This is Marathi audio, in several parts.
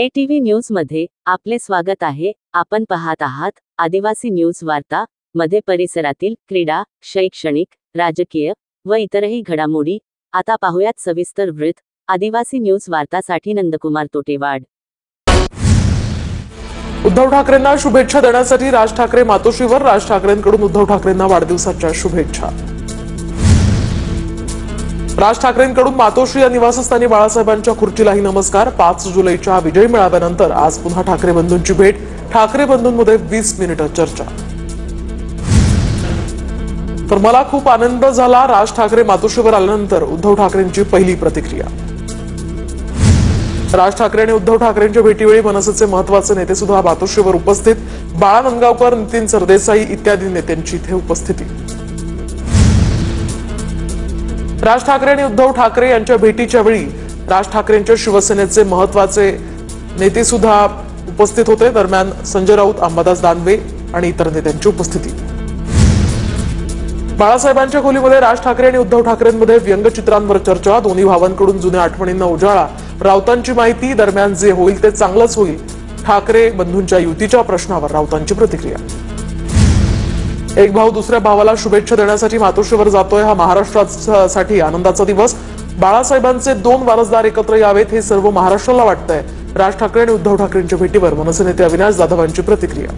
ATV न्यूज मध्ये आपले स्वागत आहे। आपण पाहत आहात आदिवासी न्यूज वार्ता मध्ये परिसरातील क्रीडा, शैक्षणिक, राजकीय व इतरही घडामोडी। आता पाहूयात सविस्तर वृत्त। आदिवासी न्यूज वार्तासाठी नंदकुमार तोटेवाड। उद्धव ठाकरेंना शुभेच्छा देण्यासाठी राज ठाकरे मातोश्रीवर। राज ठाकरेंकडून उद्धव ठाकरेंना वाढदिवसाच्या शुभेच्छा। राज ठाकरेंकडून मातोश्री या निवासस्थानी बाळासाहेबांच्या खुर्चीलाही नमस्कार। 5 जुलैच्या विजय मेळाव्यानंतर आज पुन्हा ठाकरे बंधूंची भेट। ठाकरे बंधूंमध्ये 20 मिनिटं चर्चा। तर मला खूप आनंद झाला, राज ठाकरे मातोश्रीवर आल्यानंतर उद्धव ठाकरेंची पहिली प्रतिक्रिया। राज ठाकरे आणि उद्धव ठाकरेंच्या भेटीवेळी मनसेचे महत्त्वाचे नेते सुद्धा मातोश्रीवर उपस्थित। बाळा नंदगावकर, नितीन सरदेसाई इत्यादी नेत्यांची इथे उपस्थिती। राज ठाकरे आणि उद्धव ठाकरे यांच्या भेटीच्या वेळी राज ठाकरेंच्या शिवसेनेचे महत्त्वाचे नेते सुद्धा उपस्थित होते। दरम्यान संजय राऊत, अंबादास दानवे आणि इतर नेत्यांची उपस्थिती। बाळासाहेबांच्या खोलीमध्ये राज ठाकरे आणि उद्धव ठाकरेंमध्ये व्यंगचित्रांवर चर्चा। दोन्ही भावांकडून जुन्या आठवणींना उजाळा। राऊतांची माहिती, दरम्यान जे होईल ते चांगलंच होईल। ठाकरे बंधूंच्या युतीच्या प्रश्नावर राऊतांची प्रतिक्रिया। एक भाऊ दुसऱ्या भावाला शुभेच्छा देण्यासाठी मातोश्रीवर जातोय। हा महाराष्ट्रासाठी आनंदाचा दिवस। बाळासाहेबांचे 2 वारसदार एकत्र यावेत हे सर्व महाराष्ट्राला वाटतंय। राज ठाकरे आणि उद्धव ठाकरेंच्या भेटीवर मनसे नेते अविनाश जाधवांची प्रतिक्रिया।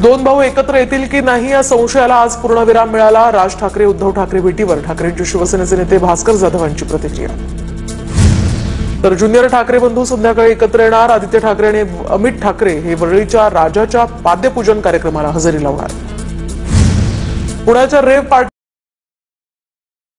2 भाऊ एकत्र येतील की नाही या संशयाला आज पूर्णविराम मिळाला। राज ठाकरे उद्धव ठाकरे भेटीवर ठाकरेंचे शिवसेनेचे नेते भास्कर जाधवांची प्रतिक्रिया। तर ज्युनियर ठाकरे बंधू संध्याकाळी एकत्र येणार। आदित्य ठाकरे आणि अमित ठाकरे हे वरळीच्या राजाच्या पाद्यपूजन कार्यक्रमाला हजेरी लावणार। पुण्याच्या रेव पार्टी